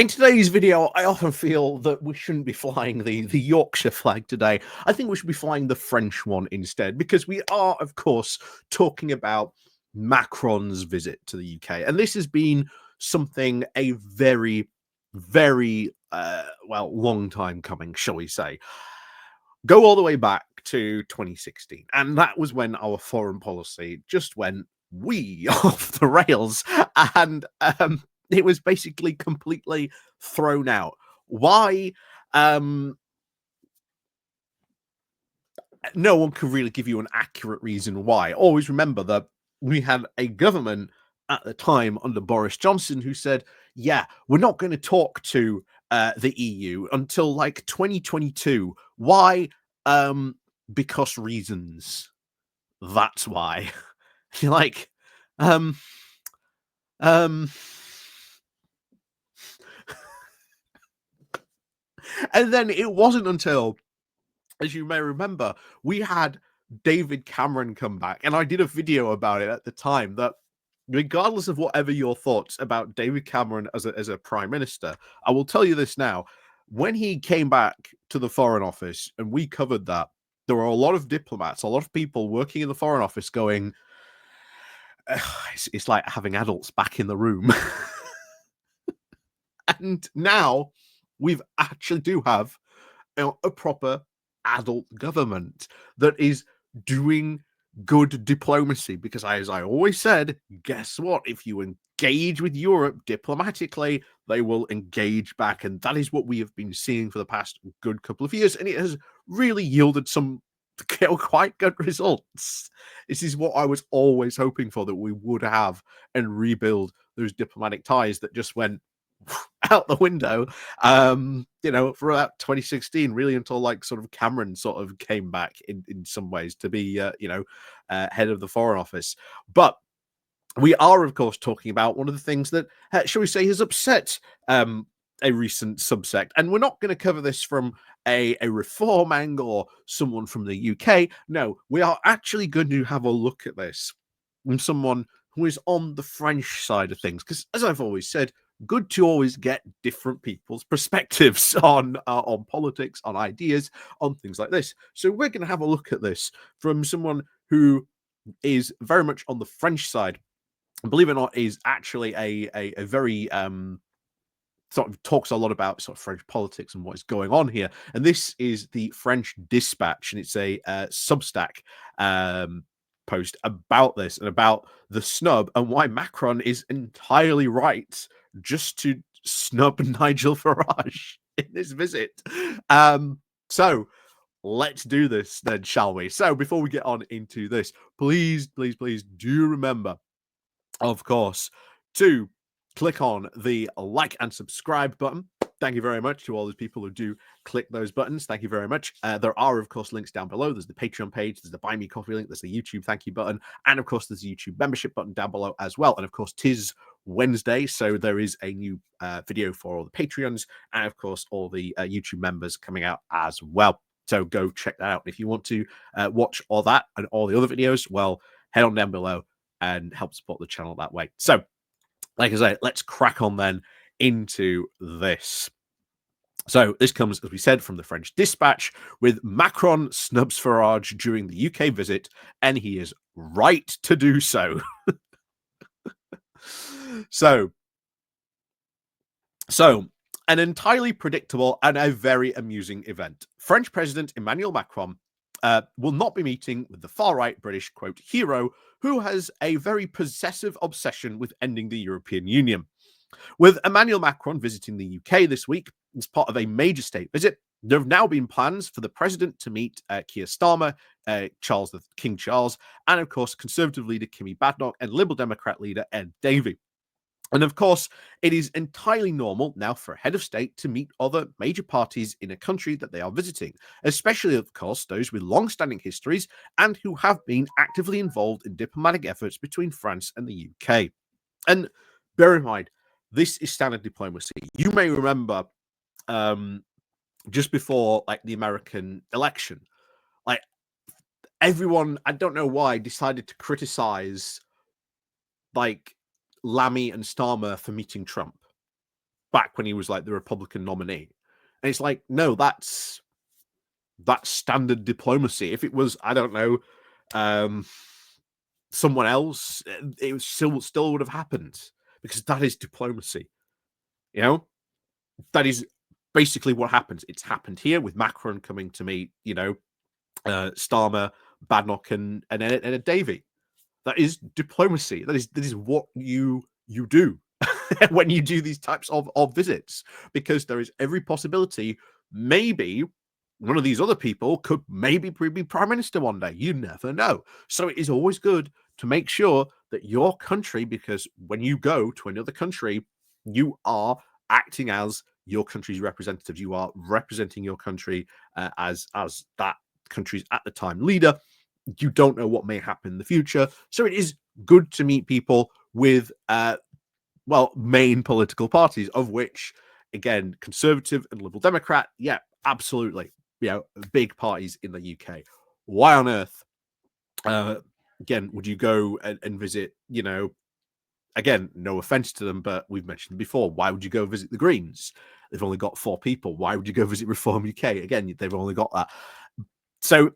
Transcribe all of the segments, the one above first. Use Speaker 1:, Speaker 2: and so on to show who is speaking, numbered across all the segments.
Speaker 1: In today's video, I often feel that we shouldn't be flying the Yorkshire flag today. I think we should be flying the French one instead, because we are, of course, talking about Macron's visit to the UK. And this has been something a very, very, long time coming, shall we say. Go all the way back to 2016. And that was when our foreign policy just went way off the rails. And it was basically completely thrown out. Why? No one could really give you an accurate reason why. Always remember that we had a government at the time under Boris Johnson who said, yeah, we're not going to talk to the EU until like 2022. Why? Because reasons. That's why. You're like, and then it wasn't until, as you may remember, we had David Cameron come back, and I did a video about it at the time, that regardless of whatever your thoughts about David Cameron as a prime minister, I will tell you this now. When he came back to the Foreign Office and we covered that, there were a lot of diplomats, a lot of people working in the Foreign Office going, it's like having adults back in the room. And now we've actually do have a proper adult government that is doing good diplomacy, because as I always said, guess what? If you engage with Europe diplomatically, they will engage back. And that is what we have been seeing for the past good couple of years. And it has really yielded some quite good results. This is what I was always hoping for, that we would have and rebuild those diplomatic ties that just went out the window, for about 2016, really, until like sort of Cameron sort of came back in some ways to be, head of the Foreign Office. But we are, of course, talking about one of the things that, shall we say, has upset a recent subsect. And we're not going to cover this from a reform angle or someone from the UK. No, we are actually going to have a look at this from someone who is on the French side of things. Because, as I've always said, good to always get different people's perspectives on politics, on ideas, on things like this. So we're going to have a look at this from someone who is very much on the French side. Believe it or not, is actually a very sort of talks a lot about sort of French politics and what is going on here. And this is the French Dispatch, and it's a Substack post about this and about the snub and why Macron is entirely right just to snub Nigel Farage in this visit. So let's do this then, shall we? So before we get on into this, please do remember, of course, to click on the like and subscribe button. Thank you very much to all those people who do click those buttons. Thank you very much. There are, of course, links down below. There's the Patreon page, there's the Buy Me Coffee link, there's the YouTube thank you button, and of course, there's the YouTube membership button down below as well. And of course, 'tis Wednesday, so there is a new video for all the Patreons, and of course, all the YouTube members coming out as well. So go check that out. If you want to watch all that and all the other videos, well, head on down below and help support the channel that way. So, like I say, let's crack on then into this. So this comes, as we said, from the French Dispatch, with Macron snubs Farage during the UK visit, and he is right to do so. So an entirely predictable and a very amusing event. French President Emmanuel Macron will not be meeting with the far-right British, quote, hero, who has a very possessive obsession with ending the European Union. With Emmanuel Macron visiting the UK this week as part of a major state visit, there have now been plans for the president to meet Keir Starmer, King Charles, and of course, Conservative leader Kemi Badenoch and Liberal Democrat leader Ed Davey. And of course, it is entirely normal now for a head of state to meet other major parties in a country that they are visiting, especially, of course, those with long-standing histories and who have been actively involved in diplomatic efforts between France and the UK. And bear in mind, this is standard diplomacy. You may remember just before like the American election, like everyone, I don't know why, decided to criticize like Lamy and Starmer for meeting Trump. back when he was like the Republican nominee. And it's like, no, that's standard diplomacy. If it was, I don't know, someone else, it was still would have happened, because that is diplomacy. You know, that is basically what happens. It's happened here with Macron coming to meet, Starmer, Badenoch, and Ed Davey. That is diplomacy. That is what you do when you do these types of visits, because there is every possibility maybe one of these other people could maybe be prime minister one day. You never know. So it is always good to make sure that your country, because when you go to another country, you are acting as your country's representative. You are representing your country as that country's at the time leader. You don't know what may happen in the future. So it is good to meet people with main political parties, of which, again, Conservative and Liberal Democrat, yeah, absolutely, big parties in the UK. Why on earth, again, would you go and visit, again, no offense to them, but we've mentioned before, why would you go visit the Greens? They've only got 4 people. Why would you go visit Reform UK? Again, they've only got that. So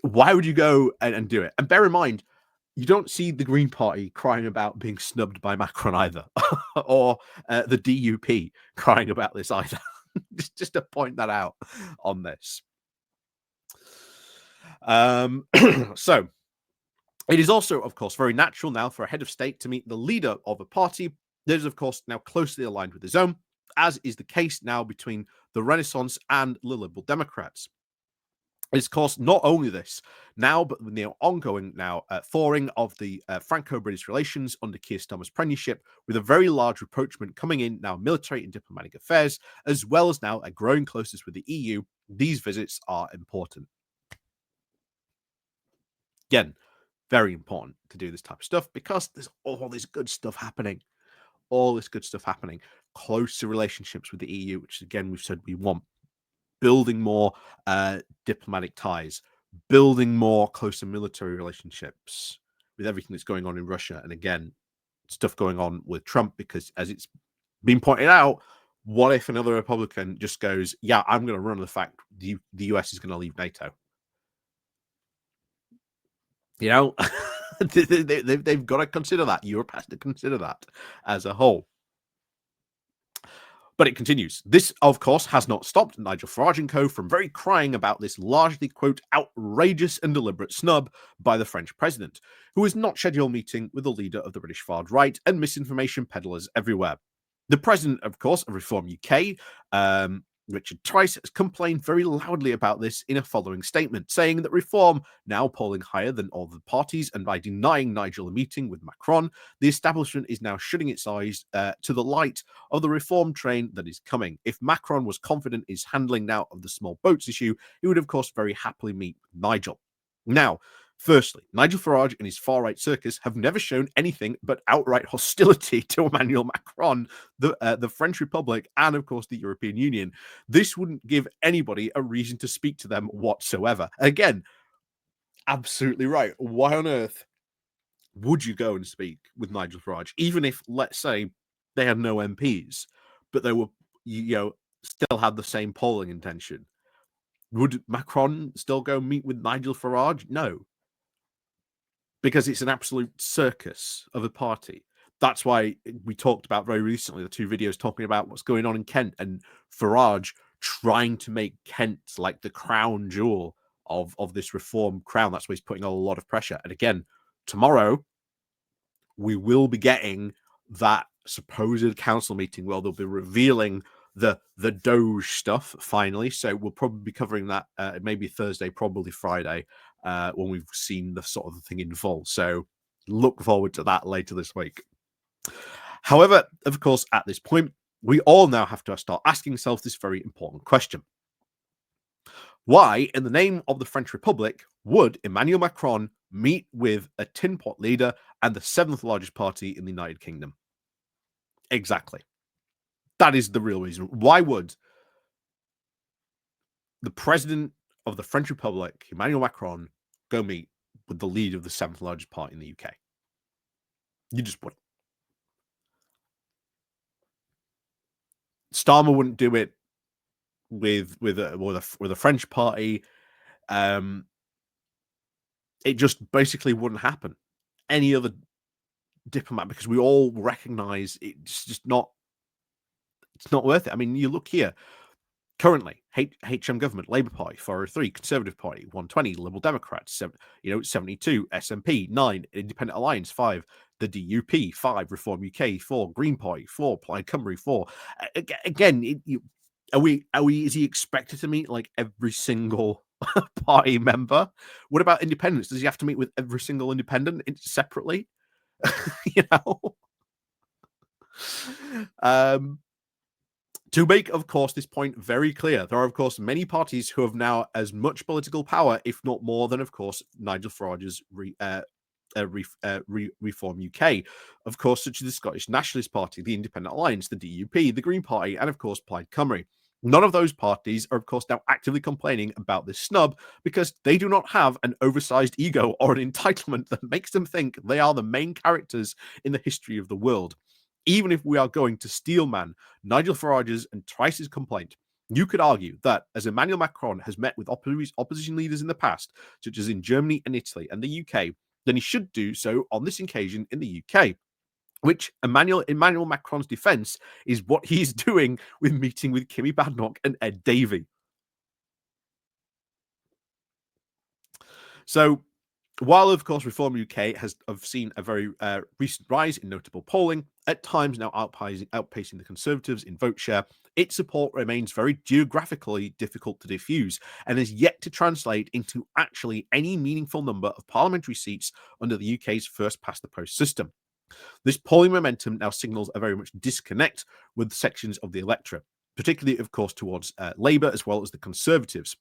Speaker 1: why would you go and do it? And bear in mind, you don't see the Green Party crying about being snubbed by Macron either, or the DUP crying about this either. just to point that out on this. So it is also, of course, very natural now for a head of state to meet the leader of a party that is, of course, now closely aligned with his own, as is the case now between the Renaissance and the Liberal Democrats. It's, of course, not only this now, but the ongoing thawing of the Franco-British relations under Keir Starmer's premiership, with a very large rapprochement coming in now, military and diplomatic affairs, as well as now a growing closeness with the EU. These visits are important. Again, very important to do this type of stuff, because there's all this good stuff happening. All this good stuff happening. Closer relationships with the EU, which, again, we've said we want. Building more diplomatic ties, building more closer military relationships with everything that's going on in Russia. And again, stuff going on with Trump, because as it's been pointed out, what if another Republican just goes, yeah, I'm going to run on the fact the US is going to leave NATO? They've got to consider that. Europe has to consider that as a whole. But it continues. This, of course, has not stopped Nigel Farage and co. from very crying about this largely, quote, outrageous and deliberate snub by the French president, who has not scheduled a meeting with the leader of the British far right and misinformation peddlers everywhere. The president, of course, of Reform UK, Richard Tice, has complained very loudly about this in a following statement, saying that Reform, now polling higher than all the parties, and by denying Nigel a meeting with Macron, the establishment is now shutting its eyes to the light of the Reform train that is coming. If Macron was confident in his handling now of the small boats issue, he would, of course, very happily meet with Nigel. Now, firstly, Nigel Farage and his far-right circus have never shown anything but outright hostility to Emmanuel Macron, the French Republic, and, of course, the European Union. This wouldn't give anybody a reason to speak to them whatsoever. Again, absolutely right. Why on earth would you go and speak with Nigel Farage, even if, let's say, they had no MPs, but they were, still had the same polling intention? Would Macron still go meet with Nigel Farage? No. Because it's an absolute circus of a party. That's why we talked about very recently the 2 videos talking about what's going on in Kent, and Farage trying to make Kent like the crown jewel of this Reform crown. That's why he's putting a lot of pressure. And again, tomorrow we will be getting that supposed council meeting where they'll be revealing the Doge stuff finally. So we'll probably be covering that maybe Thursday, probably Friday, when we've seen the sort of thing in full. So look forward to that later this week. However, of course, at this point, we all now have to start asking ourselves this very important question. Why, in the name of the French Republic, would Emmanuel Macron meet with a tin pot leader and the 7th largest party in the United Kingdom? Exactly. That is the real reason. Why would the president of the French Republic, Emmanuel Macron, go meet with the leader of the 7th largest party in the UK? You just wouldn't. Starmer wouldn't do it with a French party. It just basically wouldn't happen. Any other diplomat, because we all recognize it's just not. It's not worth it. I mean, you look here. Currently, HM government, Labour Party, 403, Conservative Party, 120, Liberal Democrats, 72, SNP, 9, Independent Alliance, 5, the DUP, 5, Reform UK, 4, Green Party, 4, Plaid Cymru, 4. Again, is he expected to meet like every single party member? What about independents? Does he have to meet with every single independent separately? You know? To make, of course, this point very clear, there are, of course, many parties who have now as much political power, if not more, than, of course, Nigel Farage's Reform UK, of course, such as the Scottish Nationalist Party, the Independent Alliance, the DUP, the Green Party, and, of course, Plaid Cymru. None of those parties are, of course, now actively complaining about this snub because they do not have an oversized ego or an entitlement that makes them think they are the main characters in the history of the world. Even if we are going to steelman Nigel Farage's and Tice's complaint, you could argue that as Emmanuel Macron has met with opposition leaders in the past, such as in Germany and Italy and the UK, then he should do so on this occasion in the UK. Which Emmanuel Macron's defense is what he's doing with meeting with Kemi Badenoch and Ed Davey. So, while, of course, Reform UK has seen a very recent rise in notable polling, at times now outpacing the Conservatives in vote share, its support remains very geographically difficult to diffuse and is yet to translate into actually any meaningful number of parliamentary seats under the UK's first-past-the-post system. This polling momentum now signals a very much disconnect with sections of the electorate, particularly, of course, towards Labour as well as the Conservatives.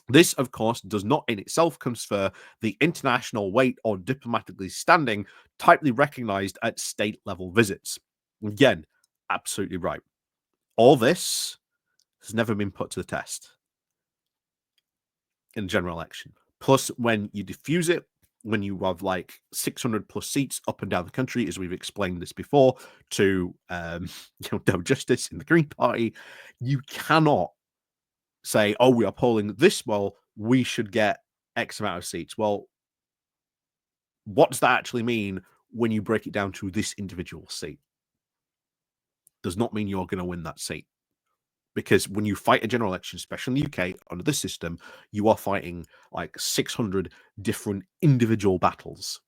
Speaker 1: This, of course, does not in itself confer the international weight or diplomatically standing tightly recognized at state-level visits. Again, absolutely right. All this has never been put to the test in a general election. Plus, when you diffuse it, when you have like 600 plus seats up and down the country, as we've explained this before, to no justice in the Green Party, you cannot say, oh, we are polling this well, we should get X amount of seats. Well, what does that actually mean when you break it down to this individual seat? Does not mean you're going to win that seat. Because when you fight a general election, especially in the UK, under this system, you are fighting like 600 different individual battles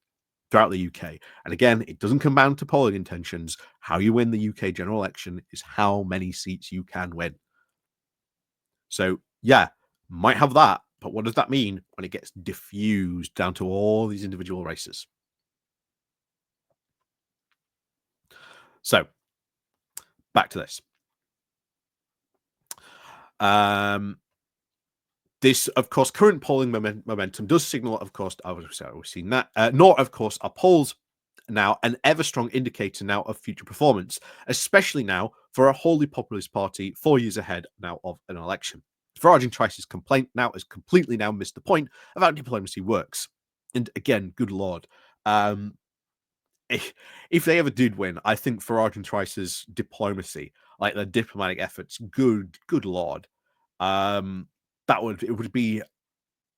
Speaker 1: throughout the UK. And again, it doesn't come down to polling intentions. How you win the UK general election is how many seats you can win. So, yeah, might have that, but what does that mean when it gets diffused down to all these individual races? So, back to this. This, of course, current polling momentum does signal, of course, we've seen that, nor, of course, are polls now an ever strong indicator now of future performance, especially now for a wholly populist party 4 years ahead now of an election. Farage and Tice's complaint now has completely now missed the point of how diplomacy works. And again, good Lord, if they ever did win, I think Farage and Tice's diplomacy, like their diplomatic efforts, good Lord, it would be,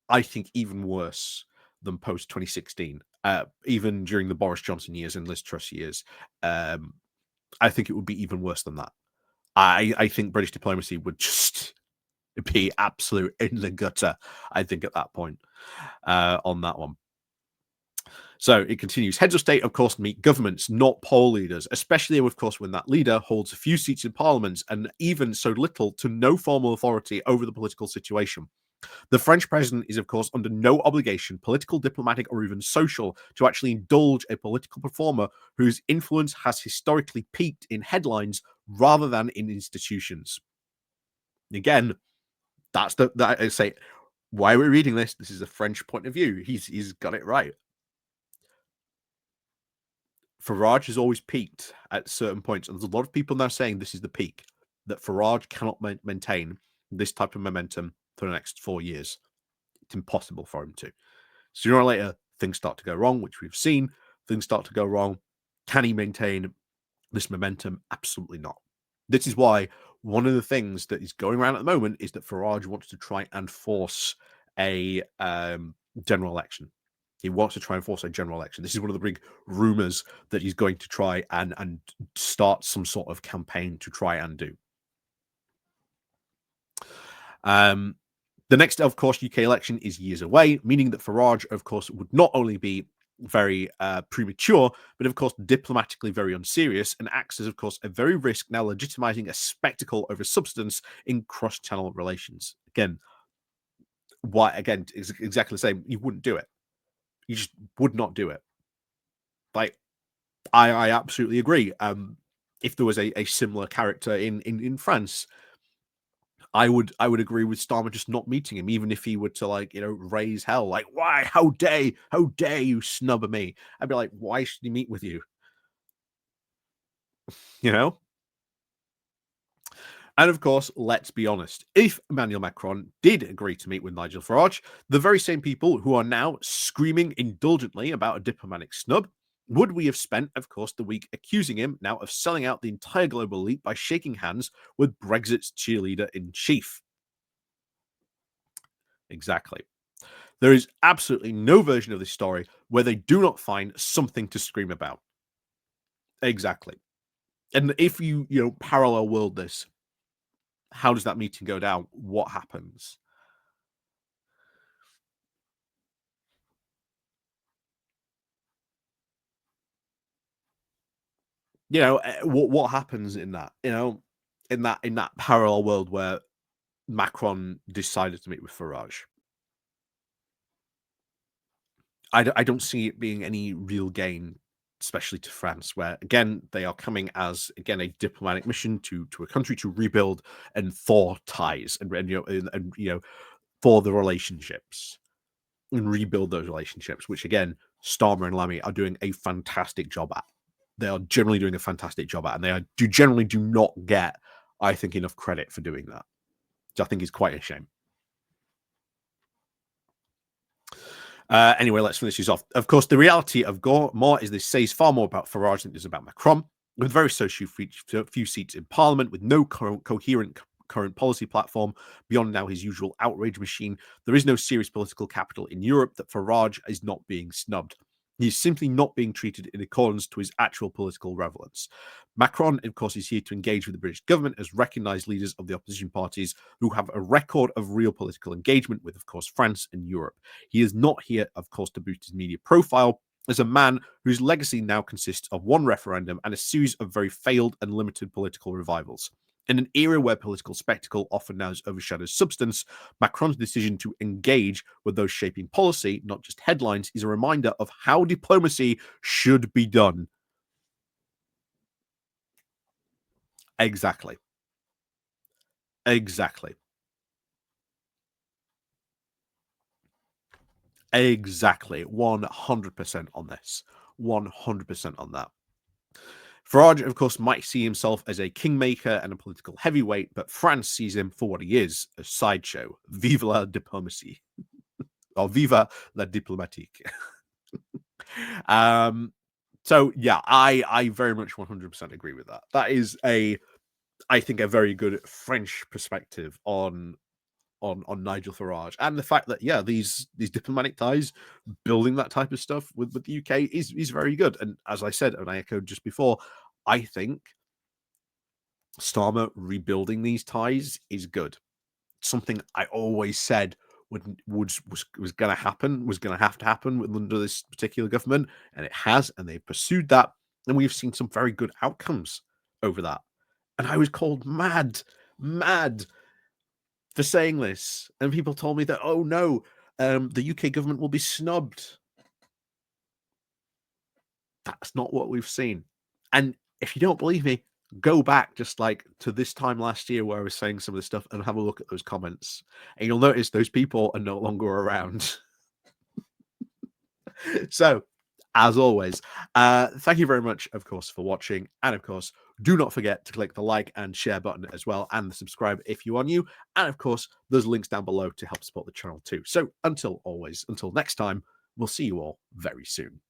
Speaker 1: I think, even worse than post 2016. Even during the Boris Johnson years and Liz Truss years, I think it would be even worse than that. I think British diplomacy would just be absolute in the gutter, I think, at that point on that one. So it continues. Heads of state, of course, meet governments, not poll leaders, especially, of course, when that leader holds a few seats in parliament and even so little to no formal authority over the political situation. The French president is, of course, under no obligation, political, diplomatic, or even social, to actually indulge a political performer whose influence has historically peaked in headlines rather than in institutions. Again, that I say, why are we reading this? This is a French point of view. He's got it right. Farage has always peaked at certain points, and there's a lot of people now saying this is the peak, that Farage cannot maintain this type of momentum for the next 4 years. It's impossible for him to. Sooner or later, things start to go wrong, which we've seen. Things start to go wrong. Can he maintain this momentum? Absolutely not. This is why one of the things that is going around at the moment is that Farage wants to try and force a general election. He wants to try and force a general election. This is one of the big rumors that he's going to try and start some sort of campaign to try and do. The next, of course, UK election is years away, meaning that Farage, of course, would not only be very premature, but of course diplomatically very unserious, and acts as, of course, a very risk now legitimizing a spectacle over substance in cross-channel relations. Again, why? Again, is exactly the same. You wouldn't do it. You just would not do it. Like, I absolutely agree. If there was a similar character in France, I would agree with Starmer just not meeting him, even if he were to, like, raise hell. Like, why? How dare you snub me? I'd be like, why should he meet with you? You know? And of course, let's be honest, if Emmanuel Macron did agree to meet with Nigel Farage, the very same people who are now screaming indulgently about a diplomatic snub, would we have spent, of course, the week accusing him now of selling out the entire global elite by shaking hands with Brexit's cheerleader in chief? Exactly. There is absolutely no version of this story where they do not find something to scream about. Exactly. And if you parallel world this, how does that meeting go down? What happens? What happens in that? In that parallel world where Macron decided to meet with Farage. I don't see it being any real gain, especially to France, where again they are coming as again a diplomatic mission to a country to rebuild and thaw ties and for the relationships and rebuild those relationships, which again Starmer and Lammy are doing a fantastic job at. They are generally doing a fantastic job at, and they generally do not get, I think, enough credit for doing that, which I think is quite a shame. Anyway, let's finish this off. Of course, the reality of more is this says far more about Farage than it does about Macron, with very few seats in Parliament, with no coherent current policy platform beyond now his usual outrage machine. There is no serious political capital in Europe that Farage is not being snubbed. He is simply not being treated in accordance to his actual political relevance. Macron, of course, is here to engage with the British government as recognised leaders of the opposition parties who have a record of real political engagement with, of course, France and Europe. He is not here, of course, to boost his media profile as a man whose legacy now consists of one referendum and a series of very failed and limited political revivals. In an era where political spectacle often now overshadows substance, Macron's decision to engage with those shaping policy, not just headlines, is a reminder of how diplomacy should be done. Exactly. Exactly. Exactly. 100% on this. 100% on that. Farage, of course, might see himself as a kingmaker and a political heavyweight, but France sees him for what he is, a sideshow. Vive la diplomatie. Or viva la diplomatique. So yeah, I very much 100% agree with that. That is I think a very good French perspective on Nigel Farage, and the fact that these diplomatic ties, building that type of stuff with the UK is very good. And as I said, and I echoed just before, I think Starmer rebuilding these ties is good. Something I always said was going to happen, was going to have to happen under this particular government, and it has, and they've pursued that, and we've seen some very good outcomes over that. And I was called mad for saying this, and people told me that, oh no, the UK government will be snubbed. That's not what we've seen. And if you don't believe me, go back just like to this time last year where I was saying some of this stuff and have a look at those comments. And you'll notice those people are no longer around. So, as always, thank you very much, of course, for watching. And of course, do not forget to click the like and share button as well, and the subscribe if you are new. And of course, there's links down below to help support the channel too. So until next time, we'll see you all very soon.